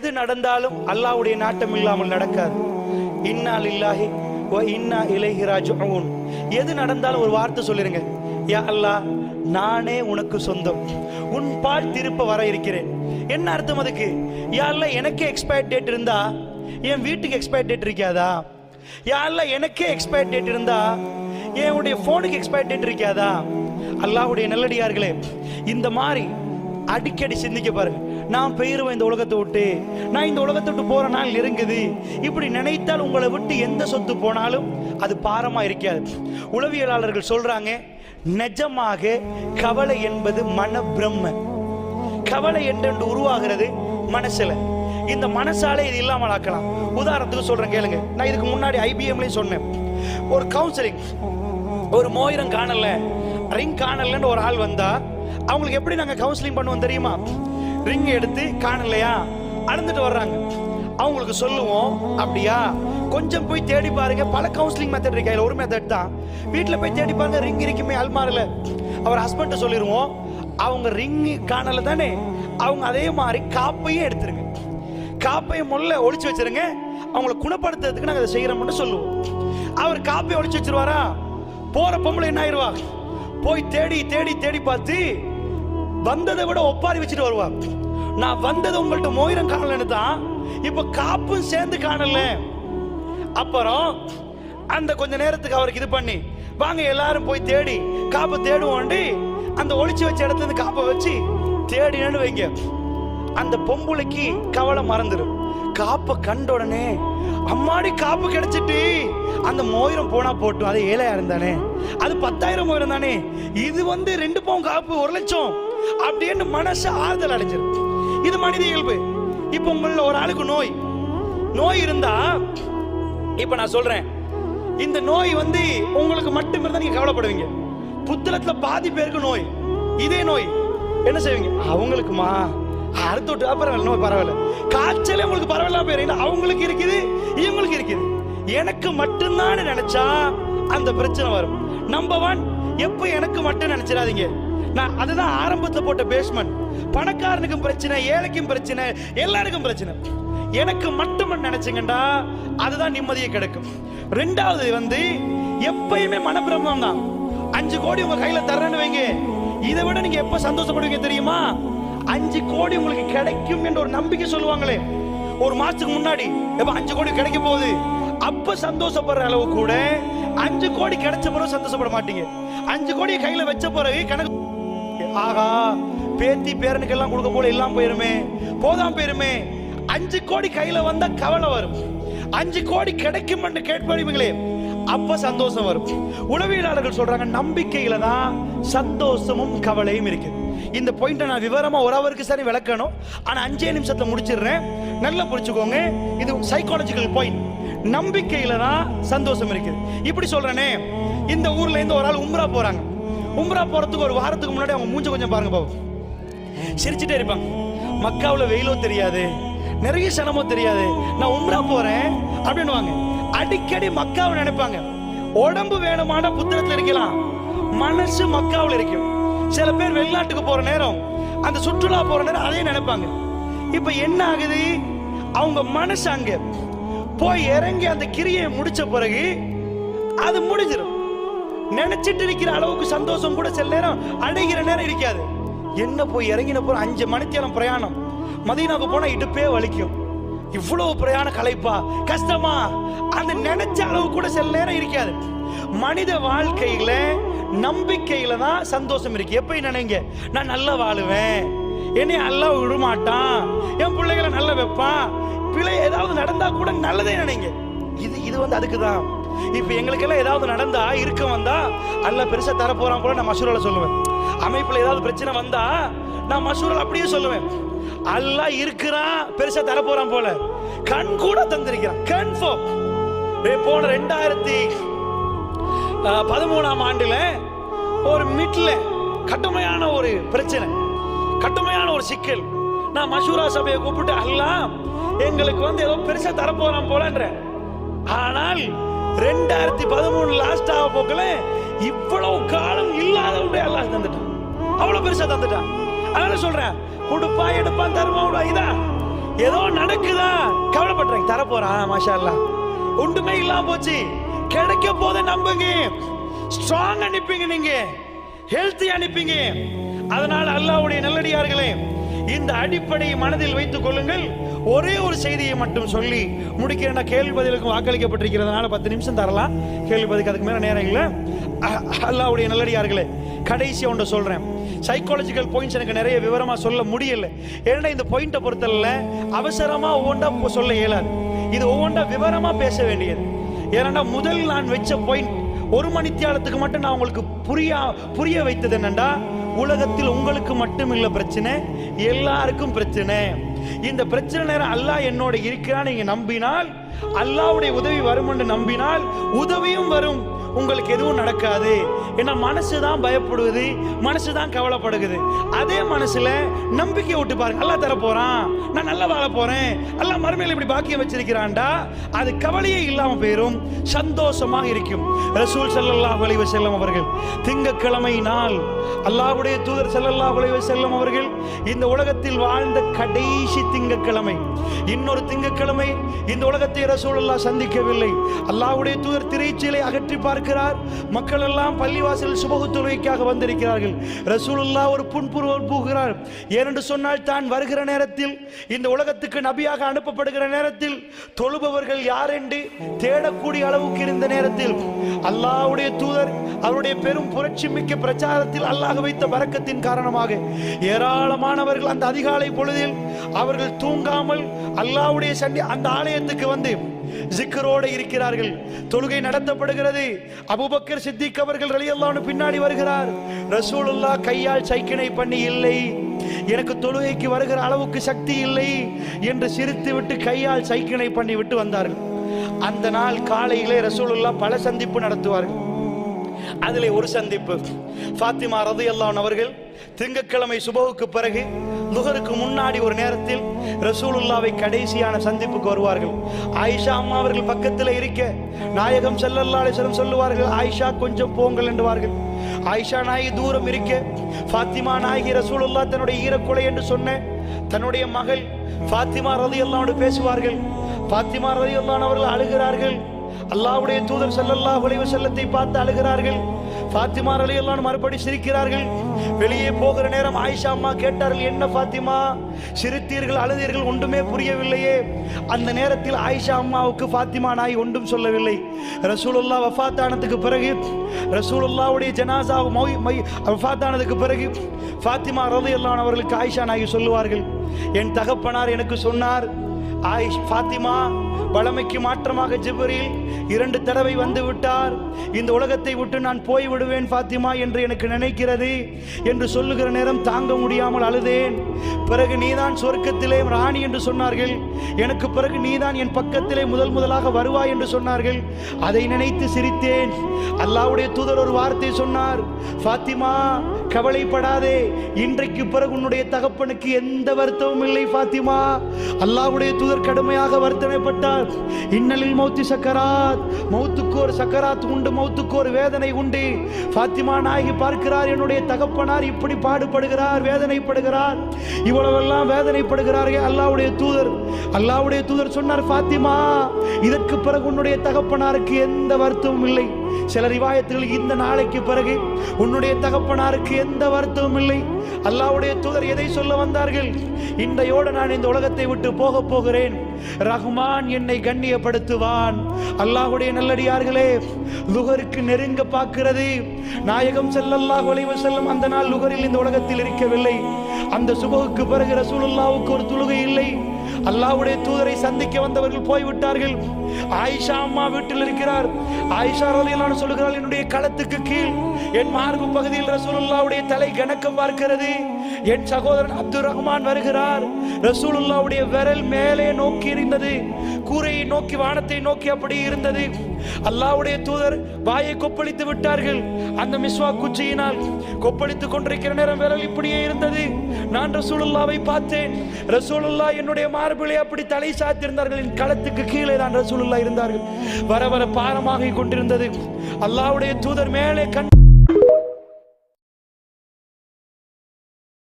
எது நடந்தாலும் அல்லாஹ்வுடைய நாட்டம் இல்லாமல் நடக்காது. இன்னா லில்லாஹி வ இன்னா இலைஹி ராஜிஊன். எது நடந்தாலும் ஒரு வார்த்தை சொல்லிருங்க, யா அல்லாஹ் நானே உனக்கு சொந்தம், உன் பால் திருப்ப வர இருக்கிறேன். என்ன அர்த்தம் அதுக்கு? யா அல்லாஹ் எனக்கே எக்ஸ்பயர் டேட் இருந்தா என் வீட்டுக்கு எக்ஸ்பயர் டேட் இருக்காதா? யா அல்லாஹ் எனக்கே எக்ஸ்பயர் டேட் இருந்தா என்னுடைய போனுக்கு எக்ஸ்பயர் டேட் இருக்காதா? அல்லாஹ்வுடைய நல்லடியார்களே, இந்த மாதிரி அடிக்கடி சிந்திக்க பாருங்க. நான் பெயருவேன் இந்த உலகத்தை விட்டு, நான் இந்த உலகத்தை விட்டு போற நாள் நெருங்குது. இப்படி நினைத்தால் உங்களை விட்டு எந்த சொத்து போனாலும் அது பாரமா இருக்காது. உளவியலாளர்கள் சொல்றாங்க, நிஜமாக கவலை என்பது மன பிரம்ம. கவலை என்று உருவாகிறது மனசுல. இந்த மனசாலே இது இல்லாமல் ஆக்கலாம். உதாரணத்துக்கு சொல்றேன் கேளுங்க. நான் இதுக்கு முன்னாடி ஐபிஎம்லயும் சொன்னேன். ஒரு கவுன்சிலிங், ஒரு மோதிரம் காணல, ரிங் காணலன்னு ஒரு ஆள் வந்தா அவங்களுக்கு எப்படி நாங்க கவுன்சிலிங் பண்ணுவோம் தெரியுமா? ரிங் எடுத்து காணலையா அளந்துட்டு வர்றாங்க, அவங்களுக்கு சொல்லுவோம், அப்படியா கொஞ்சம் போய் தேடி பாருங்க. பல கவுன்சிலிங் மெத்தட் இருக்கு, ஒரு மெத்தட் தான். வீட்டில் போய் தேடி பாருங்க, ரிங் இருக்குமே அல்மாரில். அவர் ஹஸ்பண்ட் சொல்லிடுவோம், அவங்க ரிங் காணல தானே, அவங்க அதே மாதிரி காப்பையும் எடுத்துருங்க, காப்பையை முள்ள ஒளிச்சு வச்சிருங்க, அவங்களை குணப்படுத்துறதுக்கு நாங்கள் அதை செய்யறோம்னு சொல்லுவோம். அவர் காப்பையை ஒளிச்சு வச்சிருவாரா? போற பொம்பளை என்ன ஆயிடுவா? போய் தேடி தேடி தேடி பார்த்து வந்ததை விட ஒப்பாரி வச்சுட்டு வருவா. நான் வந்தது உங்கள்ட்ட மோதிரம் காணலன்னு தான், இப்ப காப்பும் சேர்ந்து காணல. அப்புறம் அந்த கொஞ்ச நேரத்துக்கு அவருக்கு இது பண்ணி, வாங்க எல்லாரும் போய் தேடி காப்பை தேடுவோண்டி அந்த ஒளிச்சு வச்ச இடத்துல இருந்து காப்பை வச்சு தேடினு வைங்க. அந்த பொம்புளைக்கு கவலை மறந்துடும். காப்பை கண்ட உடனே அம்மாடி காப்பு கிடைச்சிட்டு, அந்த மோதிரம் போனா போட்டும், அது 7000 தானே, அது 10,000 மோதிரம் தானே, இது 2 பவுன் காப்பு 1 லட்சம் அப்படின்னு மனசு ஆறுதல் அடைஞ்சிடும். இது மனித இயல்பு. இப்ப உங்கள ஒரு ஆளுக்கு நோய் இருந்தா, இப்ப நான் சொல்றேன், இந்த நோய் உங்களுக்கு மட்டும் இருந்தா நீங்க கவலைப்படுவீங்க. புத்தளத்துல பாதி பேருக்கு நோய், இதே நோய் என்ன செய்வீங்க? அவங்களுக்குமா அடுத்த விட்டு பரவாயில்ல, நோய் பரவாயில்ல, காய்ச்சல் உங்களுக்கு பரவாயில்ல போயிரு, அவங்களுக்கு இருக்குது இவங்களுக்கு இருக்குது, எனக்கு மட்டும்தான் நினைச்சா அந்த பிரச்சனை வரும். நம்பர் 1, எப்ப எனக்கு மட்டும் நினைச்சிடாதீங்க. நான் அதுதான் ஆரம்பத்தில் போட்ட பேஸ்மெண்ட். பணக்காரனுக்கும் பிரச்சனை, ஏழைக்கும் பிரச்சனை, எல்லாருக்கும் பிரச்சனை. எனக்கு மட்டும் நினைச்சீங்கடா அதுதான் நிம்மதியை கிடைக்கும். 2வது எப்பயுமே மனப்பிரமம் தான். 5 கோடி உங்க கையில தர்றேன்னு வைங்க, இதை விட நீங்க எப்ப சந்தோஷப்படுவீங்க தெரியுமா? 5 கோடி உங்களுக்கு கிடைக்கும் என்ற ஒரு நம்பிக்கை சொல்லுவாங்களே, ஒரு மாசத்துக்கு முன்னாடி எப்ப 5 கோடி கிடைக்க போகுது, அப்ப சந்தோஷப்படுற அளவு கூட 5 கோடி கிடைச்ச பிறகு சந்தோஷப்பட மாட்டீங்க. 5 கோடி கையில வச்ச பிறகு கணக்கு, ஆகா பேத்தி பேரனுக்கெல்லாம் கொடுக்க போல எல்லாம் போயிருமே, போதாம் போயிருமே. 5 கோடி கையில வந்தா கவலை வரும். 5 கோடி கிடைக்கும் என்று கேட்பீங்களே, அப்ப சந்தோஷம் வரும். உளவியலாளர்கள் சொல்றாங்க, நம்பிக்கையில தான் சந்தோஷமும் கவலையும் இருக்கு. இந்த பாயிண்ட நான் விவரமா ஒரு அவருக்கு சரி விளக்கணும், ஆனா 5 நிமிஷத்துல முடிச்சிடுறேன், நல்லா புரிச்சுக்கோங்க. இது சைக்காலஜிக்கல் பாயிண்ட். நம்பிக்கையில தான் சந்தோஷம் இருக்குது. இப்படி சொல்றேனே, இந்த ஊர்ல இருந்து ஒரு ஆள் உம்ரா போறாங்க. உம்ரா போறதுக்கு ஒரு வாரத்துக்கு முன்னாடி அவங்க மூஞ்ச கொஞ்சம் பாருங்க பாபு, சிரிச்சுட்டே இருப்பாங்க. மக்காவுல வெயிலோ தெரியாது, நிறைய சனமோ தெரியாது, நான் உம்ரா போறேன் அப்படின்னு அடிக்கடி மக்காவை நினைப்பாங்க. உடம்பு வேணுமான புத்தகத்துல இருக்கலாம், மனசு மக்காவில் இருக்கும். சில பேர் வெளிநாட்டுக்கு போற நேரம், அந்த சுற்றுலா போற நேரம் அதே நினைப்பாங்க. இப்ப என்ன ஆகுது? அவங்க மனசு அங்க போய் இறங்கி அந்த கிரியை முடிச்ச பிறகு அது முடிஞ்சிடும். நினைச்சிட்டு இருக்கிற அளவுக்கு சந்தோஷம் கூட சில நேரம் அடைகிற நேரம் இருக்காது. என்ன போய் இறங்கின போற 5 மணித்தியாலம் பிரயாணம், மதீனாவுக்கு போனா இடுப்பே வலிக்கும். இவ்வளவு பிரயாண களைப்பா, கஷ்டமா, அந்த நினைச்ச அளவு கூட சில நேரம் இருக்காது. மனித வாழ்க்கையில நம்பிக்கையில தான் சந்தோஷம் இருக்கு. எப்ப நினைங்க, நான் நல்லா வாழுவேன், என்னை நல்லா விடமாட்டான், என் பிள்ளைகளை நல்லா வைப்பான், பிள்ளை ஏதாவது நடந்தா கூட நல்லதே நினைங்க. இது அதுக்குதான். இப்ப எங்களுக்கெல்லாம் ஏதாவது நடந்தா இருக்க வந்தா அல்ல பெருசா தர போறான் போல நான் மசூரால சொல்லுவேன். அமைப்புல ஏதாவது பிரச்சனை வந்தா நான் மசூரால அப்படியே சொல்லுவேன், அல்லாஹ் இருக்கிறான், பெருசா தர போறான் போல, கண் கூட தந்திருக்கிறான், கன்ஃபார்ம். போன 2013ஆம் ஆண்டுல ஒரு மிட்ல கடுமையான ஒரு பிரச்சனை, கடுமையான ஒரு சிக்கல். நான் மசூரா சபையை கூப்பிட்டு, அல்லாஹ் எங்களுக்கு ஏதோ பெருசா தர போறான் போலன்ற. ஆனால் 2013 லாஸ்ட் ஆக போக்கல இவ்வளவு காலம் இல்லாத ஒன்றே அல்லாஹ் தந்துட்டான், அவ்வளவு பெருசா தந்துட்டான். அதனால சொல்றேன், கொடுப்பா எடுப்பான் தருவான், இதான் ஏதோ நடக்குதா கவலைப்படுறேன், தரப்போறான் மாஷா அல்லாஹ். ஒன்றுமே இல்லாம போச்சு, கிடைக்க போத நம்புங்க, ஸ்ட்ராங் அனுப்பிங்க, நீங்க ஹெல்த்தி அனுப்பிங்க. அதனால அல்லாஹ்வுடைய நல்லடியார்களே, இந்த அடிப்படையை மனதில் வைத்துக் கொள்ளுங்கள். ஒரே ஒரு செய்தியை மட்டும் சொல்லி முடிக்கிறேன். கேள்வி பதிலுக்கு வாக்களிக்கப்பட்டிருக்கிறதுனால 10 நிமிஷம் தரலாம், கேள்வி பதிலுக்கு அதுக்கு மேல நேரம் இல்லை. அல்லாஹ்வுடைய நல்லடியார்களே, கடைசியா ஒன்று சொல்றேன். சைக்காலஜிக்கல் பாயிண்ட்ஸ் எனக்கு நிறைய விவரமா சொல்ல முடியல, ஏன்னா இந்த பாயிண்ட்டை பொறுத்தல அவசரமா ஒவ்வொன்றா சொல்ல இயலாது. இது ஒவ்வொன்றா விவரமா பேச வேண்டியது. ஏன்னா முதல் நான் வச்ச பாயிண்ட் 1 மணித்தியாலத்துக்கு மட்டும் நான் உங்களுக்கு புரிய வைத்தது என்னண்டா, உலகத்தில் உங்களுக்கு மட்டும் இல்ல பிரச்சனை, எல்லாருக்கும் பிரச்சனை. இந்த பிரச்சனை நேரம் அல்லாஹ் என்னோட இருக்கிறான் நீங்க நம்பினால், அல்லாஹ்வுடைய உதவி வரும் என்று நம்பினால் உதவியும் வரும், உங்களுக்கு எதுவும் நடக்காது. ஏன்னா மனசுதான் பயப்படுவது, மனசுதான் கவலைப்படுகிறது. அதே மனசுல நம்பிக்கை விட்டு பாருங்க, அல்லாஹ் தர போறான், நான் நல்லா வாழ போறேன், அல்லாஹ் மறுமையில இப்படி பாக்கியம் வச்சிருக்கிறான்டா, அது கவலையே இல்லாம போயிரும், சந்தோஷமாக இருக்கும். ரசூல் ஸல்லல்லாஹு அலைஹி வஸல்லம் அவர்கள் திங்கட்கிழமை நாள் அல்லாஹ்வுடைய தூதர் ஸல்லல்லாஹு அலைஹி வஸல்லம் அவர்கள் இந்த உலகத்தில் வாழ்ந்த கடைசி திங்கட்கிழமை, இன்னொரு திங்கட்கிழமை இந்த உலகத்தை ரசூலுல்லாஹ் சந்திக்கவில்லை. அல்லாஹ்வுடைய தூதர் திரைச்சீலை அகற்றி பார்க்கிறார், மக்கள் எல்லாம் பள்ளிவாசல் சுபஹ் தொழுகைக்காக வந்திருக்கிறார்கள். ரசூலுல்லாஹ் ஒரு புன்புருவம் பூகிறார். ஏனென்று சொன்னால், தான் வருகிற நேரத்தில், இந்த உலகத்துக்கு நபியாக அனுப்பப்படுகிற நேரத்தில் தொழுபவர்கள் யார் என்று தேடக்கூடிய அளவுக்கு இருந்த நேரத்தில் அல்லாஹ்வுடைய தூதர் அவருடைய பெரும் புரட்சி மிக்க பிரச்சாரத்தில் அல்லாஹ் வைத்த பரக்கத்தின் காரணமாக ஏராளமானவர்கள் அந்த அதிகாலை பொழுதில் அவர்கள் தூங்காமல் அல்லாஹ்வுடைய அந்த ஆலயத்துக்கு வந்து ஜிக்ரோடு இருக்கிறார்கள். தொழுகை நடத்தப்படுகிறது. அபூபக்கர் சித்திக் அவர்கள் ரலியல்லாஹு அன்ஹு பின்னாடி வருகிறார். ரசூலுல்லாஹ் கையால் சைக்கினை பண்ணி, இல்லை எனக்கு தொழுகைக்கு வருகிற அளவுக்கு சக்தி இல்லை என்று சிரித்து விட்டு கையால் சைக்கினை பண்ணி விட்டு வந்தார்கள். அந்த நாள் காலையிலே ரசூலுல்லாஹ் பல சந்திப்பு நடத்துவார்கள். அதிலே ஒரு சந்திப்பு, ஃபாத்திமா ரலியல்லாஹு அன்ஹா அவர்கள் திங்கட்கிழமை சுபஹுக்கு பிறகு லுஹருக்கு முன்னாடி ஒரு நேரத்தில் ரசூலுல்லாவை கடைசியான சந்திப்புக்கு வருவார்கள். ஆயிஷா அம்மா அவர்கள் பக்கத்தில் இருக்க நாயகம் ஸல்லல்லாஹு அலைஹி வஸல்லம் சொல்லுவார்கள், ஆயிஷா கொஞ்சம் போங்கள் என்றுவார்கள். ஆயிஷா நாயகி தூரம் இருக்க ஃபாத்திமா நாயகி ரசூலுல்லாஹ் தன்னுடைய ஈரக்குலை என்று சொன்ன தன்னுடைய மகள் ஃபாத்திமா ரலியல்லாஹு அன்ஹா பேசுவார்கள். ஃபாத்திமா ரலியல்லாஹு அன்ஹா அவர்கள் அழுகிறார்கள். அல்லாஹ்வுடைய தூதர் ஸல்லல்லாஹு அலைஹி வஸல்லத்தை பார்த்து அழுகிறார்கள். ஃபாத்திமா ரலியல்லாஹு அன்ஹா மறுபடி சிரிக்கிறார்கள். வெளியே போகிற நேரம் ஆயிஷா அம்மா கேட்டார்கள், என்ன ஃபாத்திமா சிரித்தீர்கள், அழுதீர்கள், ஒன்றுமே புரியவில்லையே. அந்த நேரத்தில் ஆயிஷா அம்மாவுக்கு ஃபாத்திமா நாய் ஒன்றும் சொல்லவில்லை. ரசூலுல்லாஹ் வஃபாத்தானதுக்கு பிறகு, ரசூலுல்லாஹ்வுடைய ஜனாஸா வஃபாத்தானதுக்கு பிறகு ஃபாத்திமா ரலியல்லாஹு அன்ஹா அவர்களுக்கு ஆயிஷா நாய் சொல்லுவார்கள், என் தகப்பனார் எனக்கு சொன்னார், ஃபாத்திமா வளமைக்கு மாற்றமாக ஜிப்ரீல் 2 தடவை வந்து விட்டார், இந்த உலகத்தை விட்டு நான் போய் விடுவேன் ஃபாத்திமா என்று எனக்கு நினைக்கிறது என்று சொல்லுகிற நேரம் தாங்க முடியாமல் அழுதேன். பிறகு நீதான் சொர்க்கத்திலே ராணி என்று சொன்னார்கள், எனக்கு பிறகு நீதான் என் பக்கத்திலே முதலாக வருவாய் என்று சொன்னார்கள். அதை நினைத்து சிரித்தேன். அல்லாஹ்வுடைய தூதர் ஒரு வார்த்தை சொன்னார், ஃபாத்திமா கவலைப்படாதே, இன்றைக்கு பிறகு உன்னுடைய தகப்பனுக்கு எந்த வருத்தமும் இல்லை ஃபாத்திமா. அல்லாஹ்வுடைய தூதர் கடுமையாக வருத்தனைப்பட்டார். இன்னலில் மௌத்தி சக்கராத், மௌத்துக்கு ஒரு சக்கராத் உண்டு, மௌத்துக்கு ஒரு வேதனை உண்டு. ஃபாத்திமா நாயகி பார்க்கிறார், என்னுடைய தகப்பனார் இப்படி பாடுபடுகிறார், வேதனைப்படுகிறார், இவ்வளவெல்லாம் வேதனைப்படுகிறார்கள். அல்லாஹ்வுடைய தூதர் சொன்னார், ஃபாத்திமா இதற்கு பிறகு உன்னுடைய தகப்பனாருக்கு எந்த வருத்தமும் இல்லை. சில ரிவாயத்தில் இந்த நாளைக்கு பிறகு உன்னுடைய தகப்பனாருக்கு எந்த வருத்தமும் இல்லை. அல்லாஹ்வுடைய தூதர் எதை சொல்ல வந்தார்கள்? இன்றையோடு நான் இந்த உலகத்தை விட்டு போக போகிறேன், ரஹ்மான் என்னை கண்ணியப்படுத்துவான். அல்லாஹ்வுடைய நல்லடியார்களே, லுஹருக்கு நெருங்க பார்க்கிறது. நாயகம் ஸல்லல்லாஹு அலைஹி வஸல்லம் அந்த நாள் லுஹரில் இந்த உலகத்தில் இருக்கவில்லை. அந்த சுபஹுக்கு பிறகு ரசூலுல்லாஹ்வுக்கு ஒரு தொழுகை இல்லை. அல்லாஹ்வுடைய தூதரை சந்திக்க வந்தவர்கள் போய்விட்டார்கள். ஆயிஷா அம்மா வீட்டில் இருக்கிறார். ஆயிஷா ரலியல்லாஹு அன்ஹா சொல்கிறாள், என்னுடைய களத்துக்கு கீழ் என் மார்பு பகுதியில் ரசூலுல்லாஹ்வுடைய தலை கணக்க பார்க்கிறது. என் சகோதரன் அப்துர் ரஹ்மான் வருகிறார். ரசூலுல்லாஹ்வுடைய விரல் மேலே நோக்கி இருந்தது, கூரையை நோக்கி, வானத்தை நோக்கி அப்படி இருந்தது. அல்லாஹ்வுடைய தூதர் வாயை கொப்பளித்து விட்டார்கள். அந்த மிஸ்வாக் குச்சியினால் கொப்பளித்துக் கொண்டிருக்கிற நேரம் விரல் இப்படியே இருந்தது. நான் ரசூலுல்லாஹ்வை பார்த்தேன். ரசூலுல்லாஹ் என்னுடைய மார்பிலே அப்படி தலை சாத்திருந்தார்கள். என் களத்துக்கு கீழே தான் ரசூலுல்லாஹ் இருந்தார்கள். வர வர பாரமாகிக் கொண்டிருந்தது. அல்லாஹ்வுடைய தூதர் மேலே கண்